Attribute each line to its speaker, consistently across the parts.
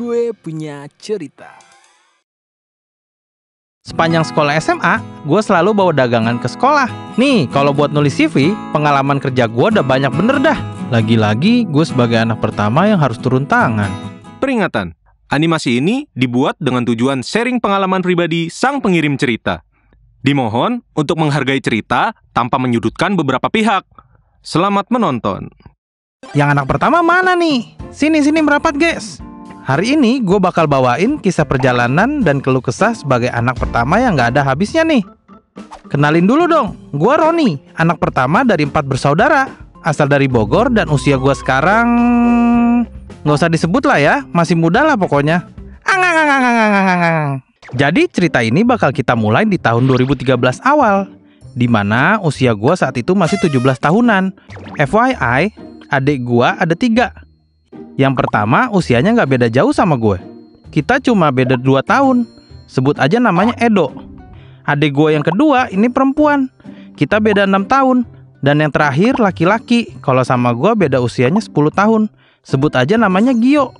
Speaker 1: Gue punya cerita.
Speaker 2: Sepanjang sekolah SMA, gue selalu bawa dagangan ke sekolah. Nih, kalau buat nulis CV, pengalaman kerja gue udah banyak bener dah. Lagi-lagi, gue sebagai anak pertama yang harus turun tangan.
Speaker 3: Peringatan, animasi ini dibuat dengan tujuan sharing pengalaman pribadi sang pengirim cerita. Dimohon untuk menghargai cerita tanpa menyudutkan beberapa pihak. Selamat menonton.
Speaker 2: Yang anak pertama mana nih? Sini merapat, guys. Hari ini gue bakal bawain kisah perjalanan dan keluh kesah sebagai anak pertama yang gak ada habisnya nih. Kenalin dulu dong, gue Roni, anak pertama dari 4 bersaudara. Asal dari Bogor dan usia gue sekarang... Gak usah disebut lah ya, masih muda lah pokoknya. Jadi cerita ini bakal kita mulai di tahun 2013 awal, dimana usia gue saat itu masih 17 tahunan. FYI, adik gue ada 3. Yang pertama usianya gak beda jauh sama gue. Kita cuma beda 2 tahun. Sebut aja namanya Edo. Adik gue yang kedua ini perempuan. Kita beda 6 tahun. Dan yang terakhir laki-laki. Kalau sama gue beda usianya 10 tahun. Sebut aja namanya Gio.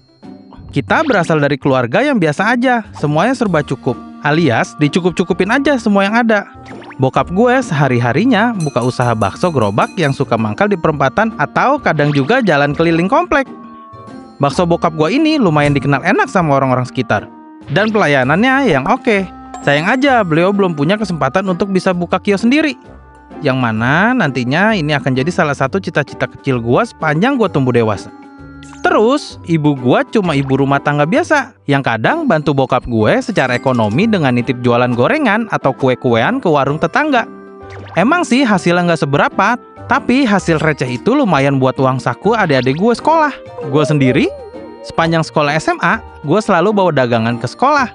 Speaker 2: Kita berasal dari keluarga yang biasa aja. Semuanya serba cukup. Alias dicukup-cukupin aja semua yang ada. Bokap gue sehari-harinya buka usaha bakso gerobak yang suka mangkal di perempatan atau kadang juga jalan keliling komplek. Bakso bokap gue ini lumayan dikenal enak sama orang-orang sekitar. Dan pelayanannya yang oke. Sayang aja beliau belum punya kesempatan untuk bisa buka kios sendiri. Yang mana nantinya ini akan jadi salah satu cita-cita kecil gue sepanjang gue tumbuh dewasa. Terus, ibu gue cuma ibu rumah tangga biasa yang kadang bantu bokap gue secara ekonomi dengan nitip jualan gorengan atau kue-kuean ke warung tetangga. Emang sih hasilnya nggak seberapa, tapi hasil receh itu lumayan buat uang saku adik-adik gue sekolah. Gue sendiri, sepanjang sekolah SMA, gue selalu bawa dagangan ke sekolah.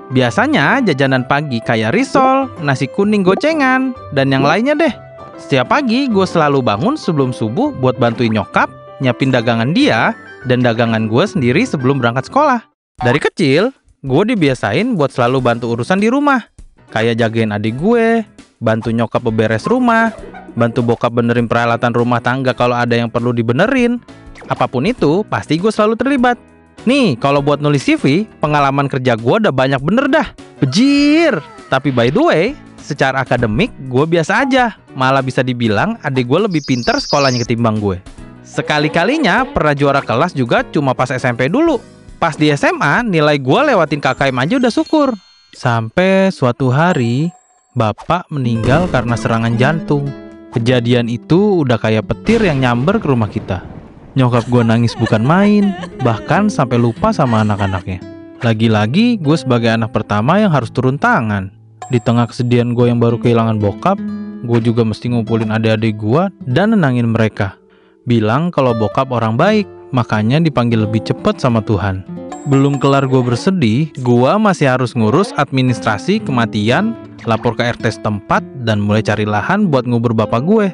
Speaker 2: Biasanya jajanan pagi kayak risol, nasi kuning gocengan, dan yang lainnya deh. Setiap pagi gue selalu bangun sebelum subuh buat bantuin nyokap, nyiapin dagangan dia, dan dagangan gue sendiri sebelum berangkat sekolah. Dari kecil, gue dibiasain buat selalu bantu urusan di rumah. Kayak jagain adik gue, bantu nyokap beberes rumah, bantu bokap benerin peralatan rumah tangga kalau ada yang perlu dibenerin. Apapun itu, pasti gue selalu terlibat. Nih, kalau buat nulis CV, pengalaman kerja gue udah banyak bener dah. Bejir! Tapi by the way, secara akademik, gue biasa aja. Malah bisa dibilang adik gue lebih pintar sekolahnya ketimbang gue. Sekali-kalinya pernah juara kelas juga cuma pas SMP dulu. Pas di SMA, nilai gue lewatin KKM aja udah syukur. Sampai suatu hari, bapak meninggal karena serangan jantung. Kejadian itu udah kayak petir yang nyamber ke rumah kita. Nyokap gue nangis bukan main, bahkan sampai lupa sama anak-anaknya. Lagi-lagi gue sebagai anak pertama yang harus turun tangan. Di tengah kesedihan gue yang baru kehilangan bokap, gue juga mesti ngumpulin adik-adik gue dan nenangin mereka. Bilang kalau bokap orang baik, makanya dipanggil lebih cepet sama Tuhan. Belum kelar gue bersedih, gue masih harus ngurus administrasi kematian, lapor ke RT setempat, dan mulai cari lahan buat ngubur bapak gue.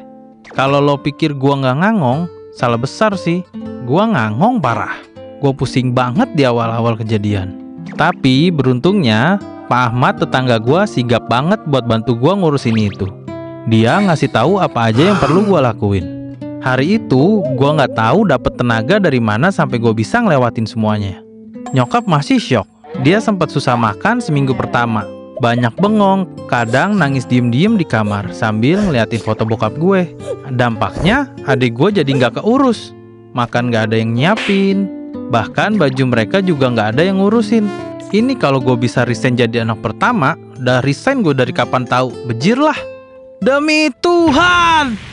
Speaker 2: Kalau lo pikir gue nggak ngangong, salah besar sih. Gue ngangong parah. Gue pusing banget di awal-awal kejadian. Tapi beruntungnya, Pak Ahmad tetangga gue sigap banget buat bantu gue ngurusin itu. Dia ngasih tahu apa aja yang perlu gue lakuin. Hari itu, gue nggak tahu dapet tenaga dari mana sampai gue bisa ngelewatin semuanya. Nyokap masih syok. Dia sempat susah makan seminggu pertama. Banyak bengong, kadang nangis diem-diem di kamar sambil ngeliatin foto bokap gue. Dampaknya, adik gue jadi nggak keurus. Makan nggak ada yang nyiapin. Bahkan baju mereka juga nggak ada yang ngurusin. Ini kalau gue bisa resign jadi anak pertama, udah resign gue dari kapan tahu. Bejir lah. Demi Tuhan!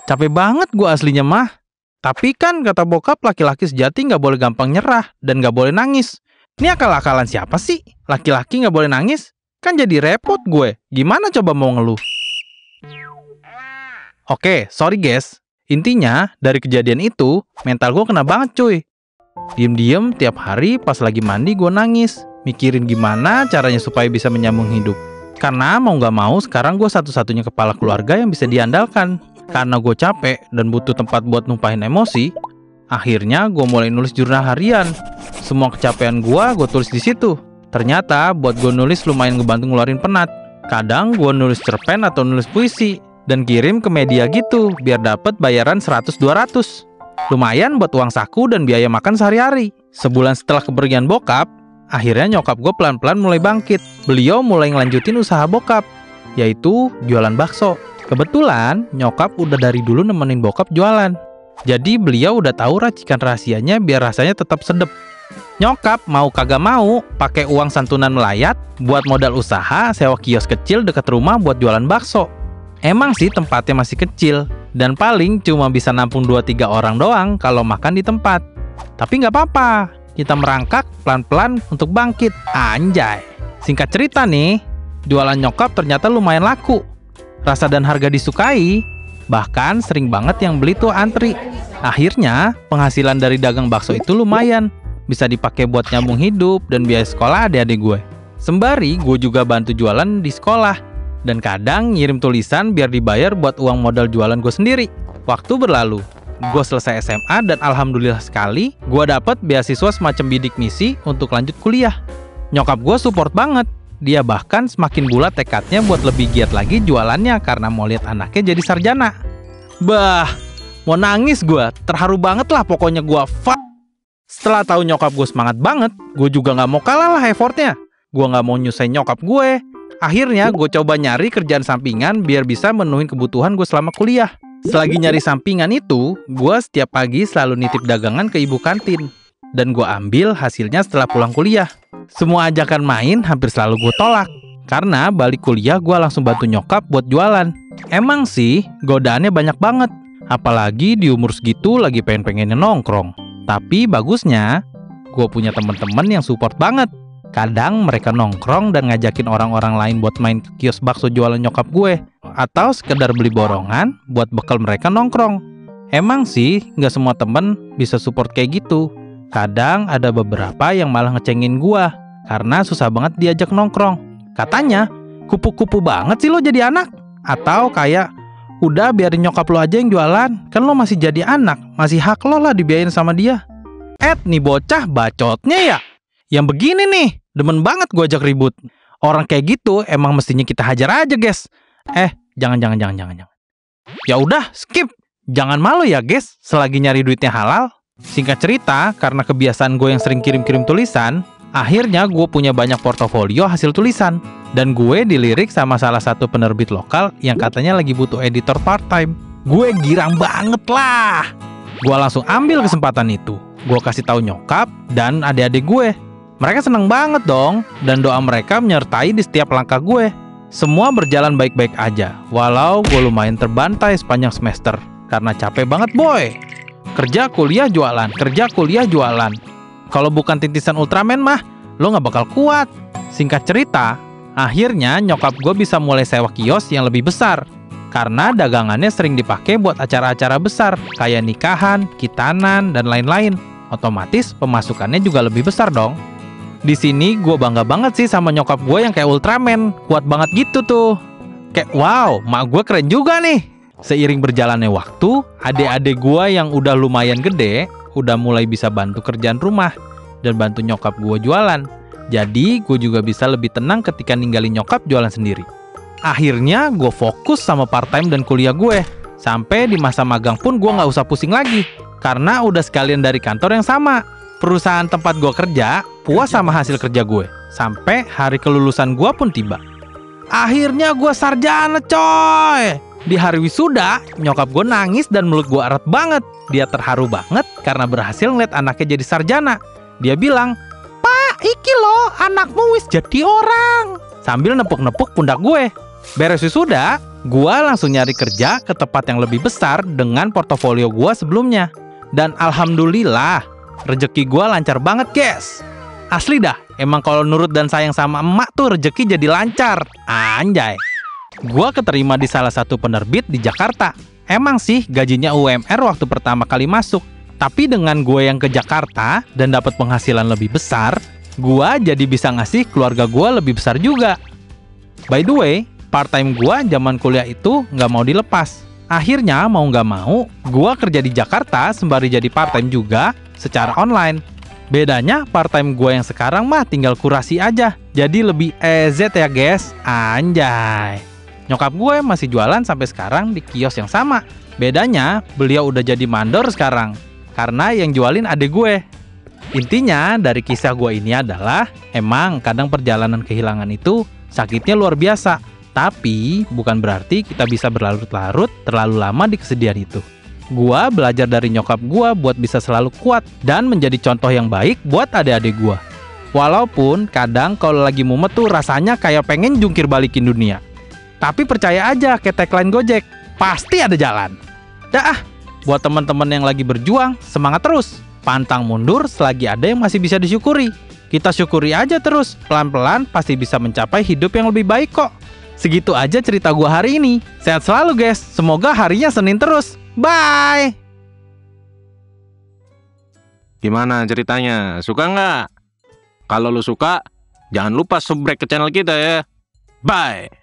Speaker 2: Capek banget gue aslinya mah. Tapi kan kata bokap laki-laki sejati gak boleh gampang nyerah dan gak boleh nangis. Ini akal-akalan siapa sih? Laki-laki gak boleh nangis? Kan jadi repot gue. Gimana coba mau ngeluh? Oke, sorry guys. Intinya dari kejadian itu mental gue kena banget cuy. Diem-diem tiap hari pas lagi mandi gue nangis. Mikirin gimana caranya supaya bisa menyambung hidup. Karena mau gak mau sekarang gue satu-satunya kepala keluarga yang bisa diandalkan. Karena gue capek dan butuh tempat buat numpahin emosi, akhirnya gue mulai nulis jurnal harian. Semua kecapean gue tulis di situ. Ternyata buat gue nulis lumayan ngebantu ngeluarin penat. Kadang gue nulis cerpen atau nulis puisi dan kirim ke media gitu biar dapet bayaran 100-200. Lumayan buat uang saku dan biaya makan sehari-hari. Sebulan setelah kepergian bokap, akhirnya nyokap gue pelan-pelan mulai bangkit. Beliau mulai ngelanjutin usaha bokap, yaitu jualan bakso. Kebetulan nyokap udah dari dulu nemenin bokap jualan. Jadi beliau udah tahu racikan rahasianya biar rasanya tetap sedep. Nyokap mau kagak mau pakai uang santunan melayat buat modal usaha sewa kios kecil dekat rumah buat jualan bakso. Emang sih tempatnya masih kecil dan paling cuma bisa nampung 2-3 orang doang kalau makan di tempat. Tapi nggak apa-apa, kita merangkak pelan-pelan untuk bangkit. Anjay. Singkat cerita nih, jualan nyokap ternyata lumayan laku. Rasa dan harga disukai, bahkan sering banget yang beli tuh antri. Akhirnya penghasilan dari dagang bakso itu lumayan, bisa dipakai buat nyambung hidup dan biaya sekolah adik-adik gue. Sembari gue juga bantu jualan di sekolah. Dan kadang ngirim tulisan biar dibayar buat uang modal jualan gue sendiri. Waktu berlalu, gue selesai SMA dan alhamdulillah sekali gue dapet beasiswa semacam bidik misi untuk lanjut kuliah. Nyokap gue support banget. Dia bahkan semakin bulat tekadnya buat lebih giat lagi jualannya karena mau lihat anaknya jadi sarjana. Bah, mau nangis gue, terharu banget lah pokoknya gue. Setelah tahu nyokap gue semangat banget, gue juga gak mau kalah lah effortnya. Gue gak mau nyusahin nyokap gue. Akhirnya gue coba nyari kerjaan sampingan biar bisa menuhin kebutuhan gue selama kuliah. Selagi nyari sampingan itu, gue setiap pagi selalu nitip dagangan ke ibu kantin. Dan gue ambil hasilnya setelah pulang kuliah. Semua ajakan main hampir selalu gue tolak. Karena balik kuliah gue langsung bantu nyokap buat jualan. Emang sih, godaannya banyak banget. Apalagi di umur segitu lagi pengen-pengennya nongkrong. Tapi bagusnya, gue punya temen-temen yang support banget. Kadang mereka nongkrong dan ngajakin orang-orang lain buat main ke kios bakso jualan nyokap gue. Atau sekedar beli borongan buat bekal mereka nongkrong. Emang sih nggak semua temen bisa support kayak gitu. Kadang ada beberapa yang malah ngecengin gue karena susah banget diajak nongkrong. Katanya, kupu-kupu banget sih lo jadi anak. Atau kayak, udah biarin nyokap lo aja yang jualan. Kan lo masih jadi anak, masih hak lo lah dibiayain sama dia. Nih bocah bacotnya ya. Yang begini nih, demen banget gue ajak ribut. Orang kayak gitu emang mestinya kita hajar aja, guys. Jangan. Ya udah, skip. Jangan malu ya, guys, selagi nyari duitnya halal. Singkat cerita, karena kebiasaan gue yang sering kirim-kirim tulisan, akhirnya gue punya banyak portofolio hasil tulisan. Dan gue dilirik sama salah satu penerbit lokal yang katanya lagi butuh editor part-time. Gue girang banget lah. Gue langsung ambil kesempatan itu. Gue kasih tahu nyokap dan adik-adik gue. Mereka seneng banget dong, dan doa mereka menyertai di setiap langkah gue. Semua berjalan baik-baik aja, walau gue lumayan terbantai sepanjang semester. Karena capek banget boy. Kerja, kuliah, jualan. Kerja, kuliah, jualan. Kalau bukan tintisan Ultraman mah, lo gak bakal kuat. Singkat cerita, akhirnya nyokap gue bisa mulai sewa kios yang lebih besar. Karena dagangannya sering dipakai buat acara-acara besar, kayak nikahan, khitanan, dan lain-lain. Otomatis pemasukannya juga lebih besar dong. Di sini gue bangga banget sih sama nyokap gue yang kayak Ultraman, kuat banget gitu tuh. Kayak wow, mak gue keren juga nih. Seiring berjalannya waktu, adik-adik gue yang udah lumayan gede, udah mulai bisa bantu kerjaan rumah dan bantu nyokap gue jualan. Jadi gue juga bisa lebih tenang ketika ninggalin nyokap jualan sendiri. Akhirnya gue fokus sama part-time dan kuliah gue. Sampai di masa magang pun gue gak usah pusing lagi, karena udah sekalian dari kantor yang sama. Perusahaan tempat gue kerja puas sama hasil kerja gue. Sampai hari kelulusan gue pun tiba. Akhirnya gue sarjana coy. Di hari wisuda, nyokap gue nangis dan meluk gue erat banget. Dia terharu banget karena berhasil ngeliat anaknya jadi sarjana. Dia bilang, "Pak, iki loh anakmu wis jadi orang." Sambil nepuk-nepuk pundak gue. Beres wisuda, gue langsung nyari kerja ke tempat yang lebih besar dengan portofolio gue sebelumnya. Dan alhamdulillah, rezeki gue lancar banget guys. Asli dah, emang kalau nurut dan sayang sama emak tuh rezeki jadi lancar. Anjay. Gue keterima di salah satu penerbit di Jakarta. Emang sih gajinya UMR waktu pertama kali masuk. Tapi dengan gue yang ke Jakarta dan dapat penghasilan lebih besar, gue jadi bisa ngasih keluarga gue lebih besar juga. By the way, part-time gue zaman kuliah itu nggak mau dilepas. Akhirnya mau nggak mau, gue kerja di Jakarta sembari jadi part-time juga secara online. Bedanya part-time gue yang sekarang mah tinggal kurasi aja. Jadi lebih EZ ya guys. Anjay. Nyokap gue masih jualan sampai sekarang di kios yang sama. Bedanya beliau udah jadi mandor sekarang. karena yang jualin adik gue. Intinya dari kisah gue ini adalah, emang kadang perjalanan kehilangan itu sakitnya luar biasa. Tapi bukan berarti kita bisa berlarut-larut terlalu lama di kesedihan itu. Gua belajar dari nyokap gua buat bisa selalu kuat dan menjadi contoh yang baik buat adik-adik gua. Walaupun kadang kalau lagi mumet tuh rasanya kayak pengen jungkir balikin dunia. Tapi percaya aja kayak tagline Gojek, pasti ada jalan. Dah, buat teman-teman yang lagi berjuang, semangat terus. Pantang mundur selagi ada yang masih bisa disyukuri. Kita syukuri aja terus, pelan-pelan pasti bisa mencapai hidup yang lebih baik kok. Segitu aja cerita gua hari ini. Sehat selalu guys, semoga harinya Senin terus. Bye!
Speaker 3: Gimana ceritanya? Suka nggak? Kalau lu suka, jangan lupa subscribe ke channel kita ya. Bye!